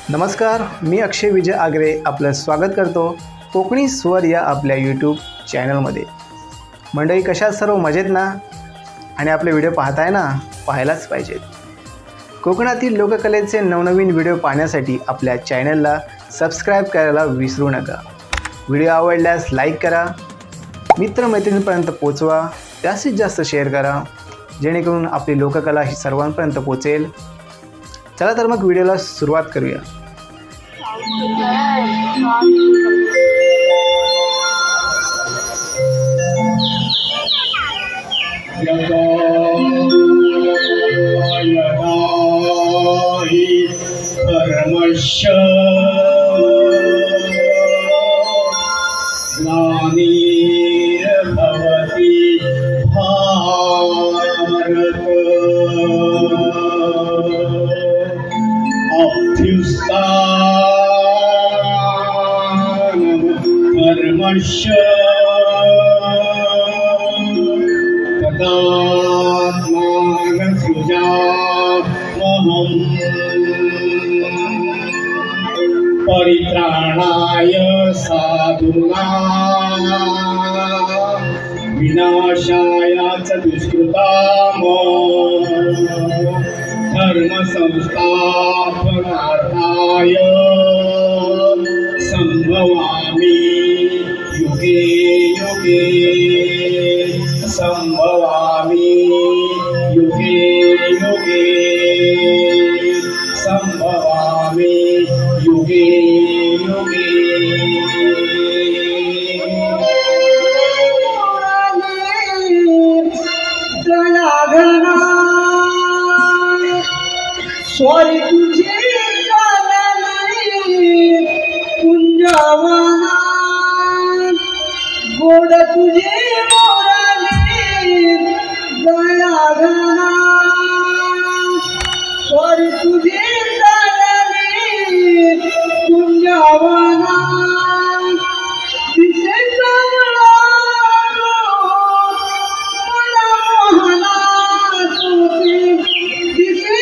नमस्कार, मी अक्षय विजय आगरे आपलं स्वागत करतो कोकणी स्वर या आपल्या यूट्यूब चॅनलमध्ये। मंडळी, कशा सर्व मजेत ना? आणि आपले व्हिडिओ पाहताय ना? पाहायलाच पाहिजेत। कोकणातील लोककलेचे नवनवीन व्हिडिओ पाहण्यासाठी आपल्या चॅनलला सबस्क्राईब करायला विसरू नका। व्हिडिओ आवडल्यास लाईक करा, मित्रमैत्रिणींपर्यंत पोचवा, जास्तीत जास्त शेअर करा, जेणेकरून आपली लोककला ही सर्वांपर्यंत पोचेल। चला तर मग व्हिडिओला सुरुवात करूया। परित्राणाय साधूनां विनाशाय च दुष्कृताम् धर्म संस्थापनार्थाय संभवामि युगे युगे संभवामि युगे युगे संभवामि युगे युगे। स्वारी तुझे चालले कुंजवना गोड तुझे मोराले दयाघना स्वारी तुझे चालले कुंजवना दिसे चांगला मला मोहना तुझे दिसे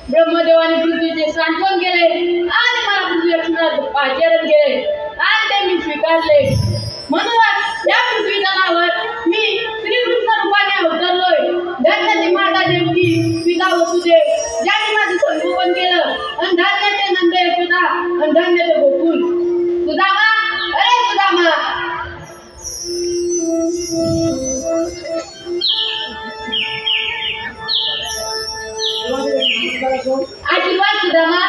ब्रह्मदेवाने पृथ्वीचे सांत्वन केले आणि मला पृथ्वी रक्षणात आचरण केले आणि ते मी स्वीकारले। म्हणूनच या पृथ्वी तलावर मी श्रीकृष्ण रूपाने अवतरलोय। धन्य ती माता देवकी पिता वसुदेव ज्यांनी माझे संगोपन केलं आणि आशीर्वाद सुदामा.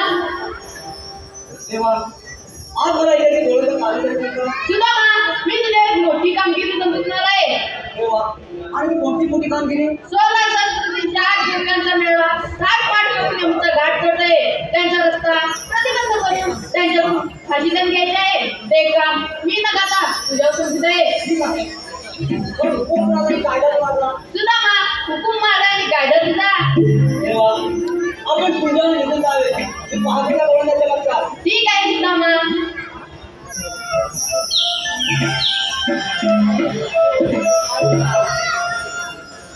देवा आज मला इथे डोळ्याचं पाणी तरी मिळतं. सुदामा, मी तुला एक मोठी कामगिरी समजणार आहे. देवा आणि कोणती मोठी कामगिरी? 16 संस्कृतींच्या 8 देवकांचा मेळा 7 पाठ आमचा घाट करत आहे. त्यांचा रस्ता प्रतिबंध करून त्यांच्याकडून फाशीदन घ्यायचं आहे. ते काम मी न करता तुझ्यावर सोडत आहे. सुदामा, हुकूम मारा आणि कायदा तुझा. देवा आपण तुझ्यावर निघून जावे. ते पहाटेला बोलण्याच्या लागतात. ठीक आहे सुदामा.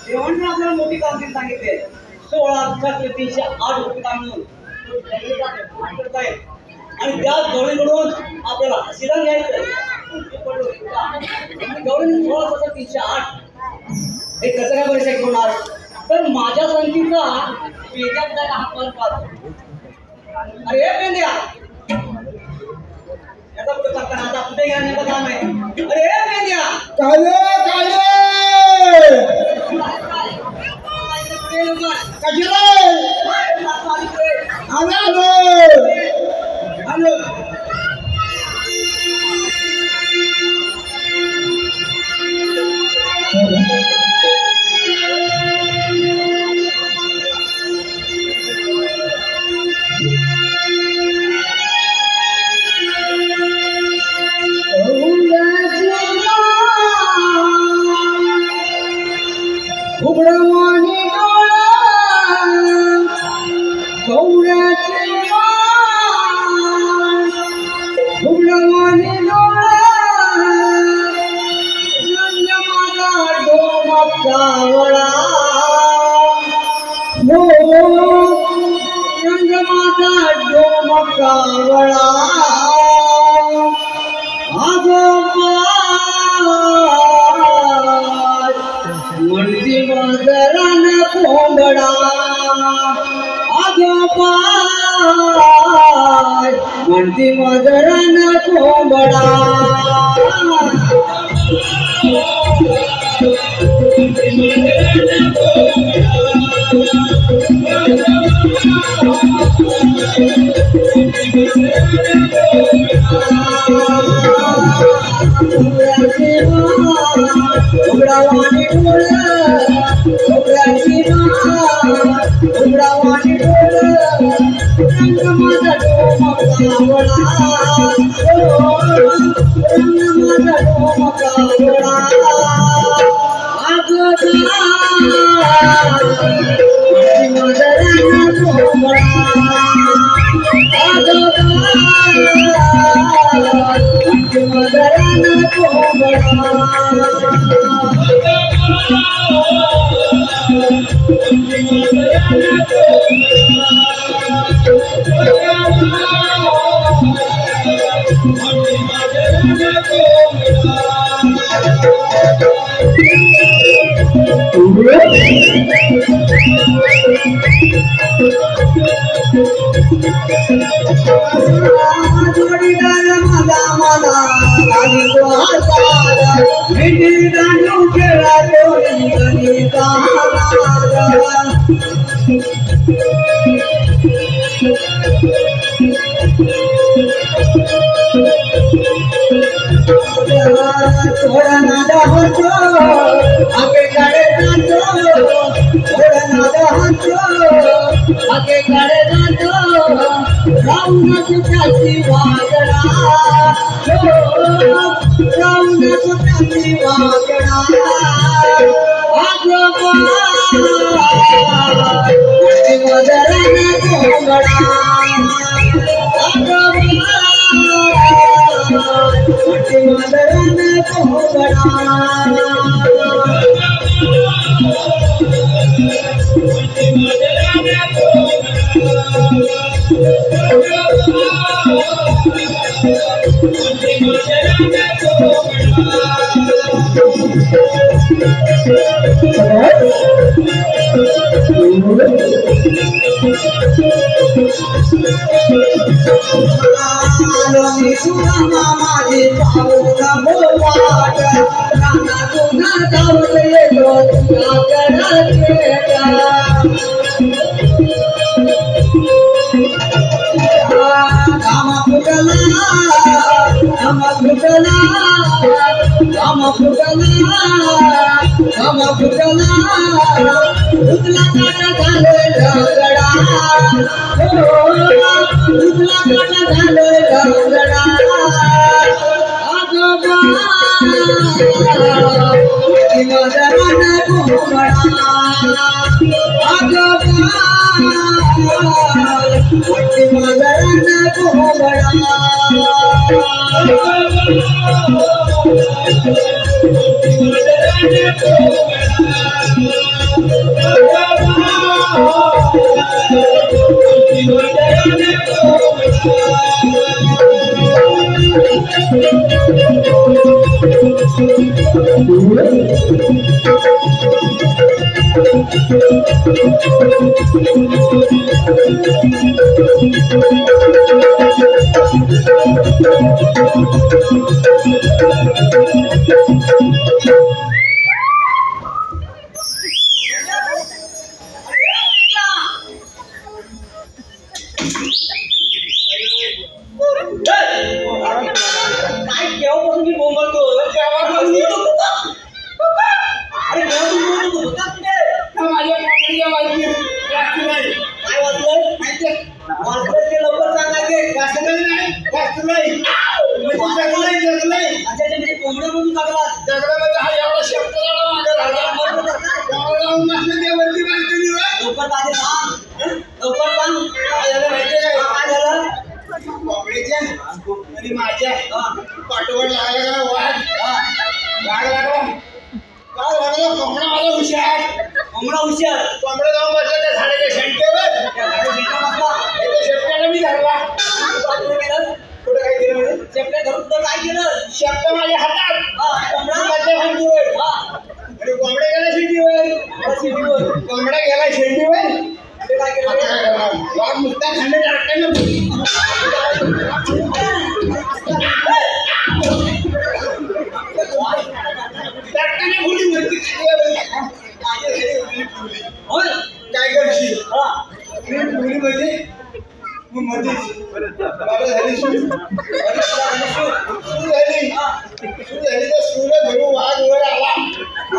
देवांनी आपल्याला मोठी कामगिरी सांगितली. 16,308 रुपये मिळून आणि त्याच गवळीकडून आपल्याला हसीला घ्यायचं. गवळी 16,308 हे कसं काय बरेच होणार? तर माझ्या संगीचा वेगळ्याच जागा हा पर पाहतो. अरे पेंद्या याचा कुठे करताना आता कुठे घेण्याचं काम आहे. अरे पेंद्या काले उघडवाणी डोळा गौऱ्याची उघडवाणी डोळा रंग माझा डोमकावळा हो रंग माझा डोमकावळा म्हणती मजरान कोंबडा आजोबाय म्हणती मजरान कोंबडा उघडावाणी डोळा उघडाची उघडावाणी डोळा रंग माझा डोमकावळा रंग माझा डोमकावळा आजोबा माझा रंग कोंबडा आजोबा माझा रंग कोंबडा जोडीदार माझा मला आणि तो आजार मिठी दांडू खेळा जोडी गणिता थोडा नादा होतो आगे कडे जातो थोडा नादा होतो आगे कडे जातो राऊन सुटाची वागडा राऊन सुटाची वागडा आजोबा मदरान कोंबडा आजोबा मदरान कोंबडा माझी पाऊला बोलाट राना तुझा धावले तुझ्या फुटला रामा फुटला रामा फुटला उतला काटा झाले रगडा उतला काटा झाले रगडा आजोबा मदरान घुमडा आजोबा मदरान घुमडा पाठवड लागला वाघ वाघ लागला काय लागला कोंबडा मला हुशार कोंबडा हुशार कोंबडा जाऊन बसला त्या झाडाच्या शेंडकेवर शेपट्याला मी धरला कुठं काय केलं म्हणजे शेपट्या धरून तर काय केलं शेपटा माझ्या हातात कोंबडा मधल्या भांडीवर आणि कोंबडा गेला शेंडीवर कोंबडा गेला शेंडीवर काय केलं वाघ नुसता खंड टाकताना काय करशील मुली म्हणजे मध्येच बाबा झाली सूर झाली तर सूर धरून वाघ वर आला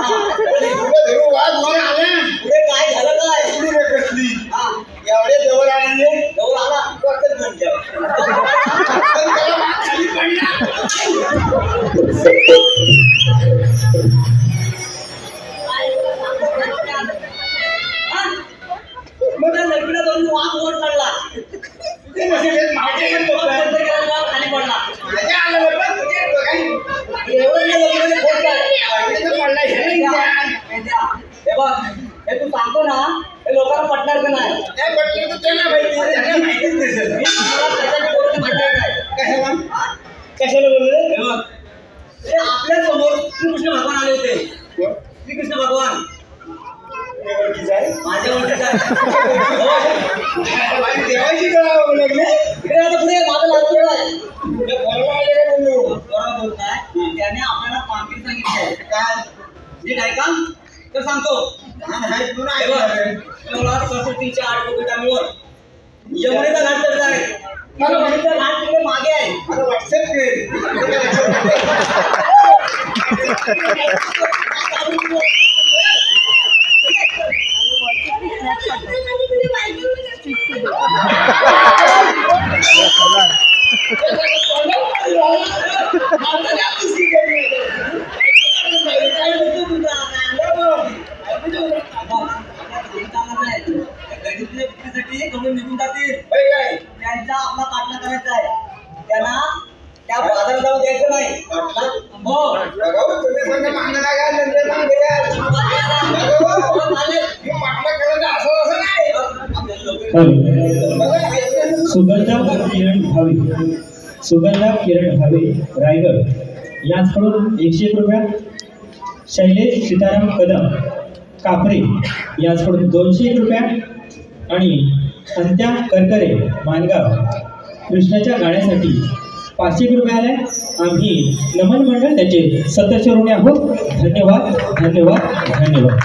सूर धरून वाघ वर आला पुढे काय झालं काय सूर कसली एवढे जवळ आले जवळ आला डॉक्टर घेऊन घ्या त्याला वाघ खाली पडला लग्न दोन वाघ वर चढला खाली पडला हे तू सांगतो ना हे लोकांना पटणार का नाही कशाला बोलले आपल्या समोर श्रीकृष्ण भगवान आले होते श्रीकृष्ण भगवान माझ्या ओळखीचा देवाची कळावं लागले इकडे आता पुढे माझं लागतो बोललो बोलताय त्याने आपल्याला पाकिट सांगितलंय काय नीट आहे का तर सांगतो सरस्वतीच्या 8 कोटीटा मिळून यमुनेचा घाट चढत आहे यमुनेचा घाट तिकडे मागे आहे आता व्हॉट्सअप निघून जातील त्यांचा आपला पाठला करायचा आहे त्यांना त्या बाजारात जाऊ द्यायचं नाही हो तुम्ही म्हणजे मागणं काय नंतर सुगंधा किरण भावे रायगड याचकडून 101 रुपया, शैलेश सीताराम कदम कापरे याचकडून 201 रुपया आणि अंत्या करकरे मानगाव कृष्णाच्या गाण्यासाठी 500 रुपये आले. आम्ही नमन मंडळ त्याचे सदस्य ऋणी आहोत. धन्यवाद धन्यवाद धन्यवाद.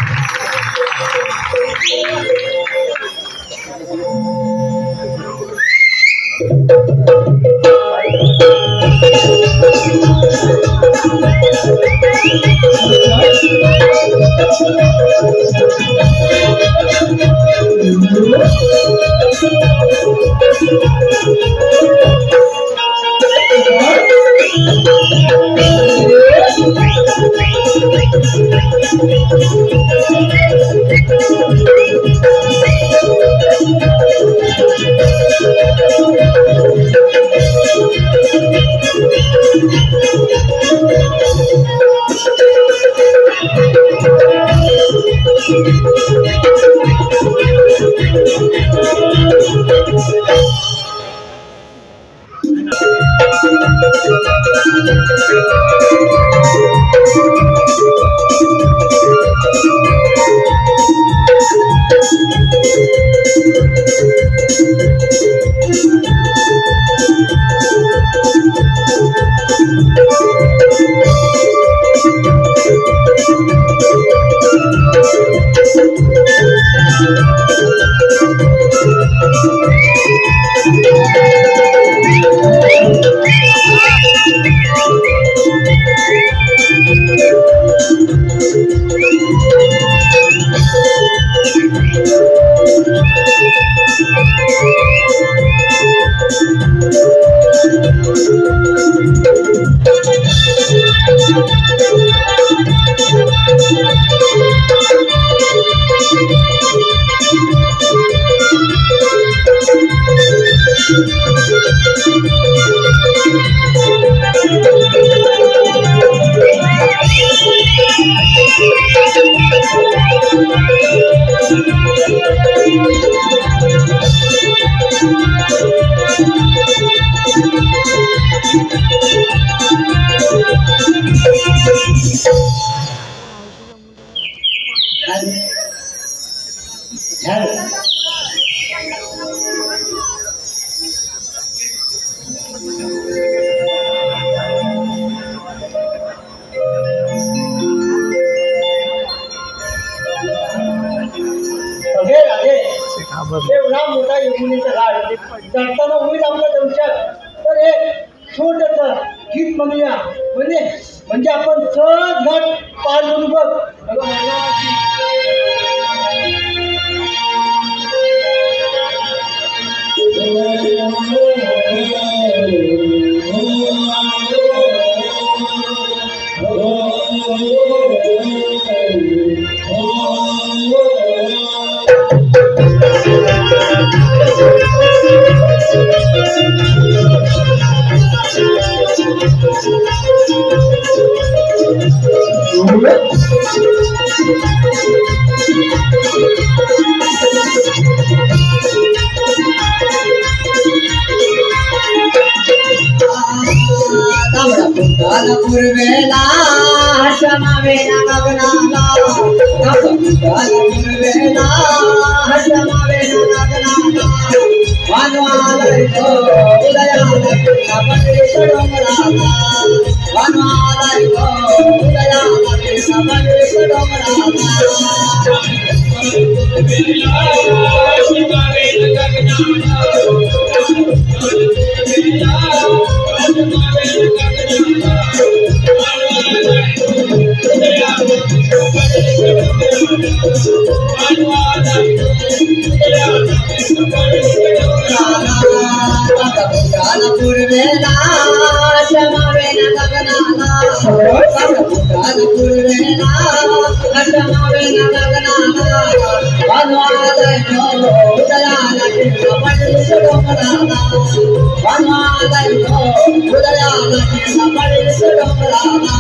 एवढा मोठा यमुनेचा घाट चढताना उभी आपल्या तुमच्यात तर एक छोटस गीत म्हणूया म्हणजे आपण सहज घाट पार करू बघ. पूर्वेला हसमावेला गगनाला पूर्वेला हसमावेला गगनाला वनवालय तो उदयाला कृष्ण डोंगराला वनवालय तो उदयाला कृष्ण डोंगराला पूर्वेला हसमावेला गगनाला पूर्वेला हसमावेला गगनाला वनवालय तो उदयाला कृष्ण डोंगराला वनवालय तो उदयाला कृष्ण डोंगराला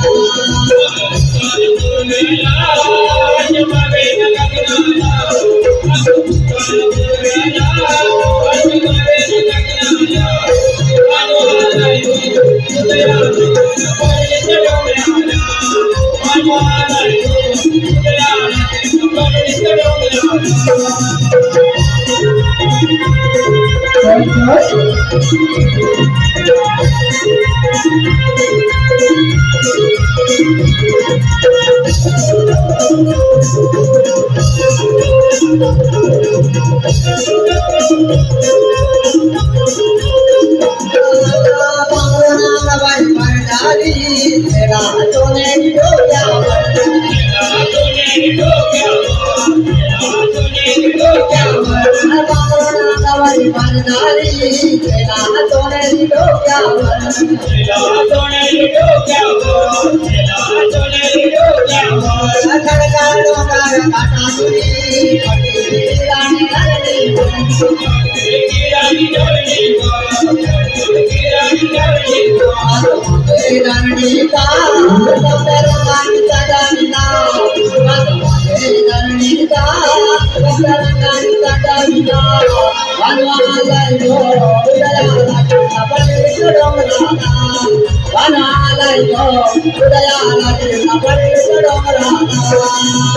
Bye. केला सोनेरी डोक्यावर खडकाळ डोंगर काटातुरी राणी रणीता रंगांचा दाविना रणीता रंगांचा दाविना वनवालायो उदयाला पडले डोंगराला वनवालायो उदयाला पडले डोंगराला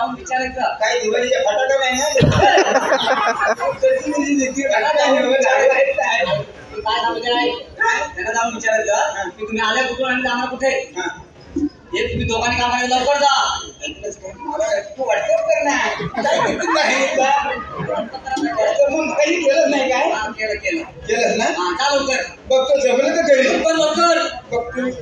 काय दिवाळीच्या फटाका नाही ना त्यांना जाऊन विचारायचं की तुम्ही आल्या कुठून आणि जाणार कुठे हे तुम्ही दोघांनी कामाला लवकर जा व्हॉट्सअप करणार काही केलं नाही काय केलंच ना जा लवकर बघतो जमलं तर घरी लवकर बघतो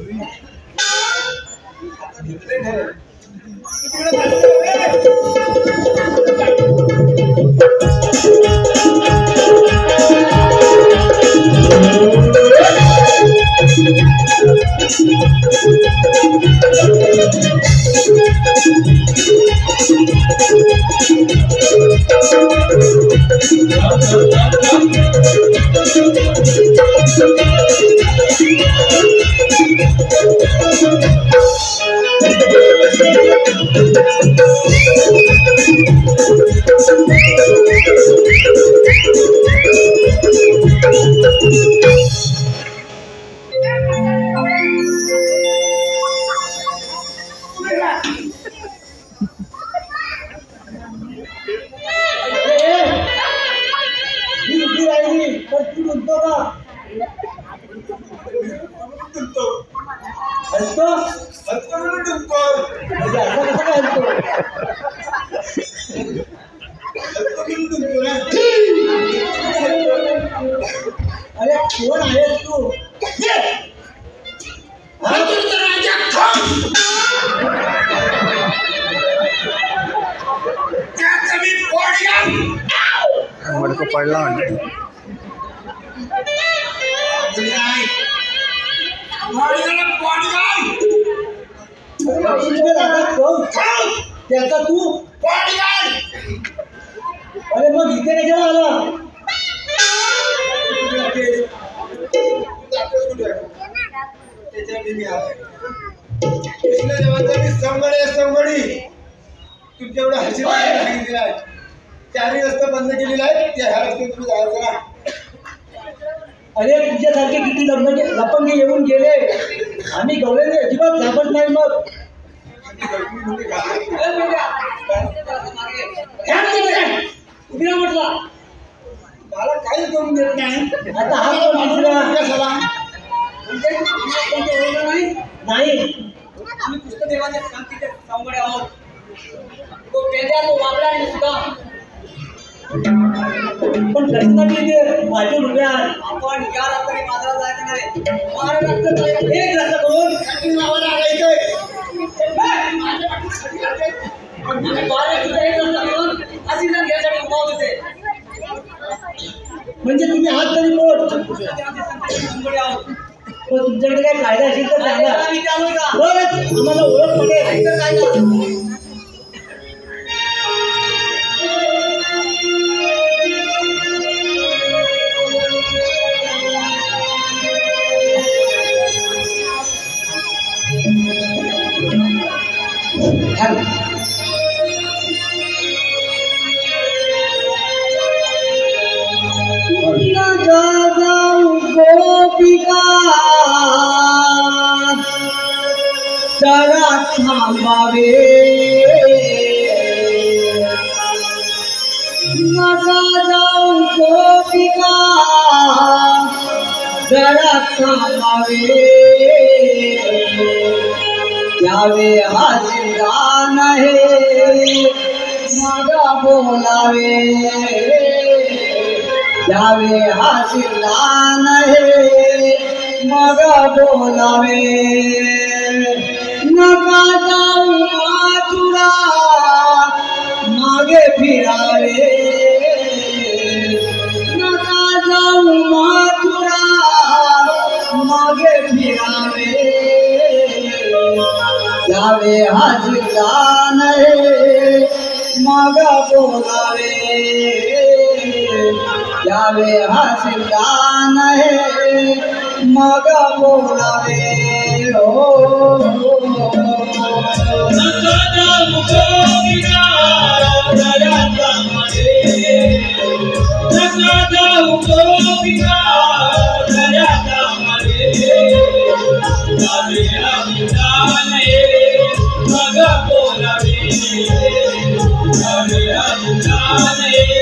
अरे कोण आहेस तू? राजा पडला म्हणजे त्याचा तू अरे मग इथे कशाला आला संगडी तुमच्याकडे हसी सांगितलेला आहे चारही रस्ता बंद केलेला आहे त्या ह्या रस्त्यात तुम्ही जायचं ना अरे तुझ्यासारखे किती लपंगे येऊन गेले आम्ही गवळ्याने अजिबात घाबरत नाही मग उभ्या म्हटला मला काहीच करून देत नाही आता हा कोण दुसरा कशाला नाही आम्ही कृष्णदेवाच्या शांतीचे सांगडे आहोत तो पेद्या तो वागडा आणि सुद्धा पण कशासाठी इथे वाटून उभ्या आपण या रस्त्याने बाजारात जायचं नाही महाराष्ट्रात एक रस्ता करून नावाला आलायचंय म्हणजे तुम्ही हात तरी पोट तुमच्याकडे काय कायदा असेल तर सांगा बरं आम्हाला ओळख पडेल गोपिका जरा थांबावे नका जाऊ गोपिका जरा थांबावे यावे हाजिरा नाही मगा बोलावे यावे हासिला नाही मग बोलावे नका जाऊ माथुरा मागे फिरावे नका जाऊ माथुरा मागे फिरावे यावे हासिला नाही मग बोलावे यावे हसिला नाही मग बोलावे हो नका जाऊ गोपिका यावे हसिला नाही मग बोलावे यावे हसिला नाही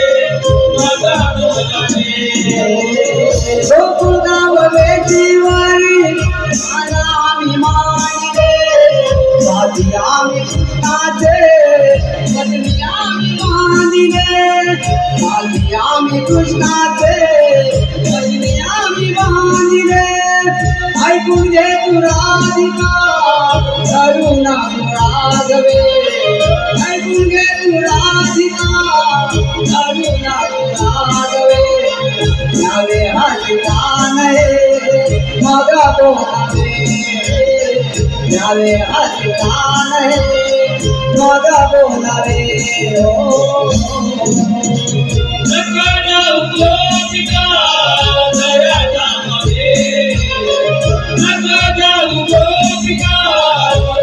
गोकुळगाव वेशीवारी आला आम्ही मानिले बाजी आम्ही कृष्णाचे पत्नी आम्ही मानिले बाजी आम्ही कृष्णाचे पत्नी आम्ही मानिले ऐकून घे तू राधिका करुणा राघवे ऐकून घे तू राधिका करुणा राघवे यावे हसिला नाही मग बोलावे यावे हसिला नाही मग बोलावे हो नका जाऊ गोपिका जरा थांबावे नका जाऊ गोपिका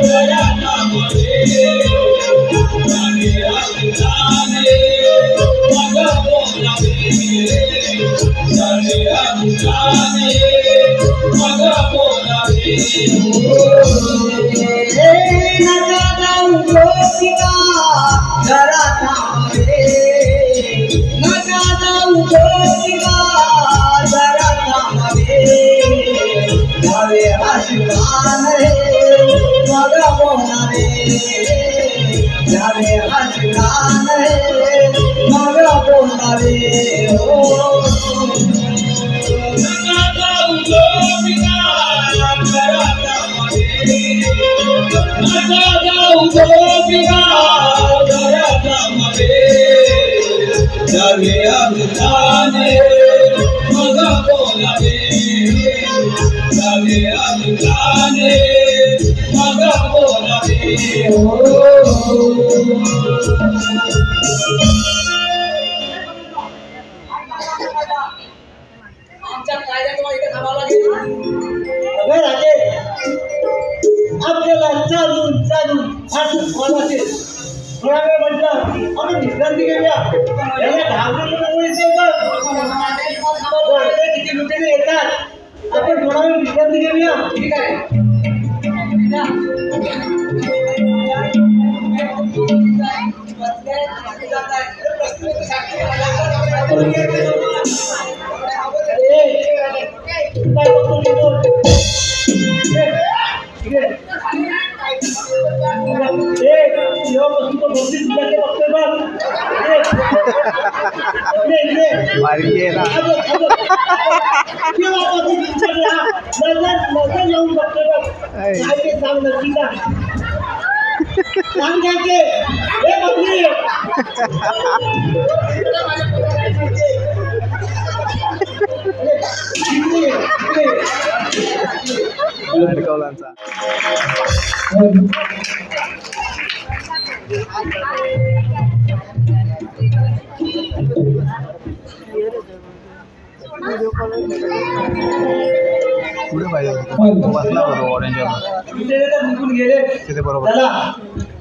जरा थांबावे यावे हसिला नाही मग बोलावे यावे हसिला नाही मग बोलावे नका जाऊ गोपिका जरा थांबावे नका जाऊ गोपिका जरा थांबावे यावे हसिला नाही मग बोलावे यावे हसिला नाही मग बोलावे हो नका जाऊ गोपिका जरा थांबावे नका जाऊ गोपिका जरा थांबावे जावे अभिमाने मग बोलावे जावे अभिमाने मग बोलावे आमच्या कायद्यात तुम्हाला इथे थांबावं लागेल. अगं राजे, आपल्याला चालून चालून असं फॉल असेल. थोडा वेळ म्हटलं आपण विश्रांती घेऊया. याला धावण्यामुळे किती लुटेरे येतात. आपण थोडा वेळ विश्रांती घेऊया. ठीक आहे.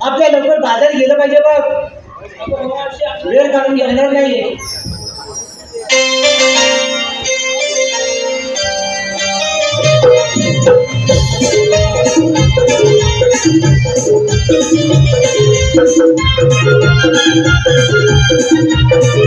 आपल्या लवकर बाजारात गेलं पाहिजे बघ. वेळ काढून घेणार नाही. Thank you.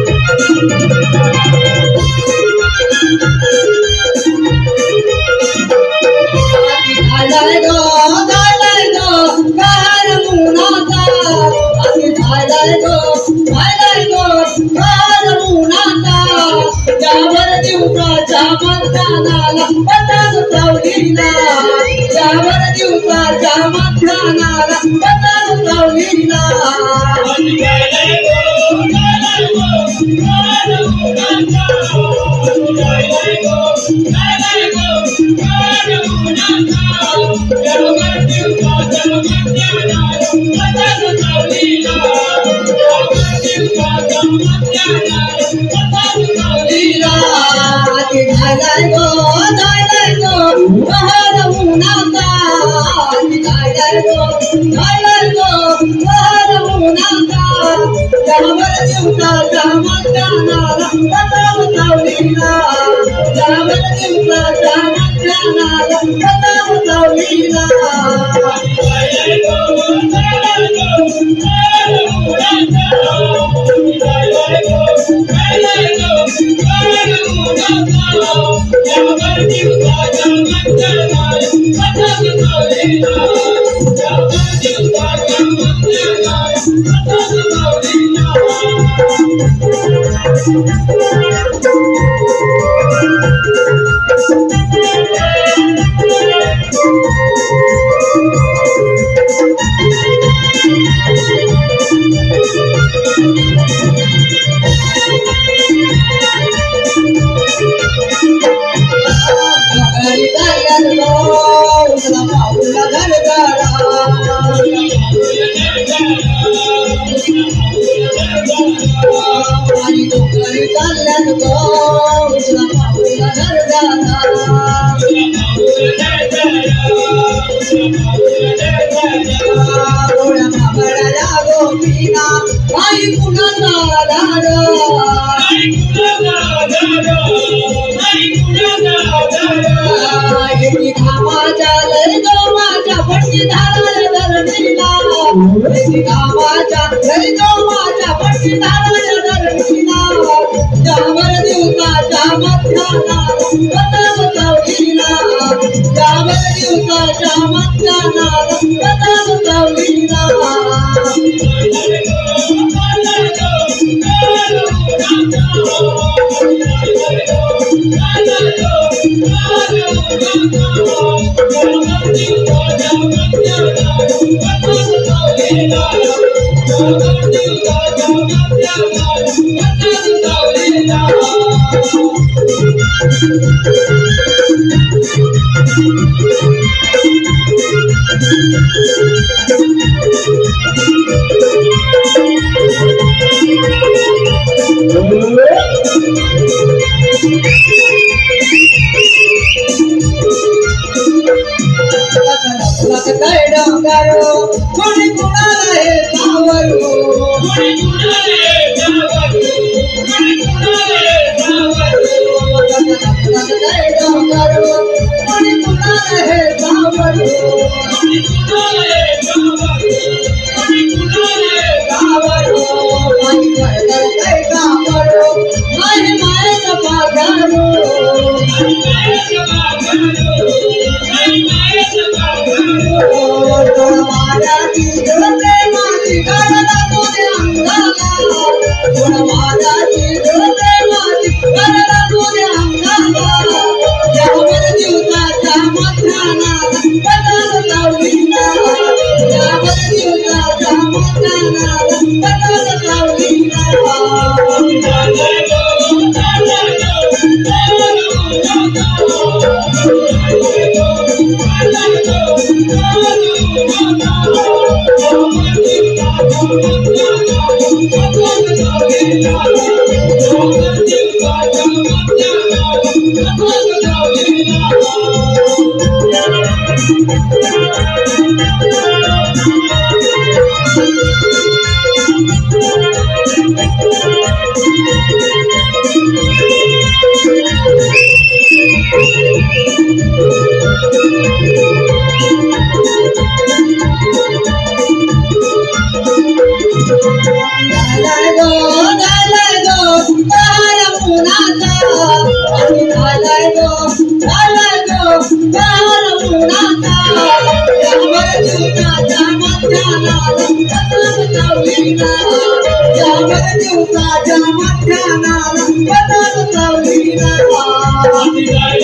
Jamaat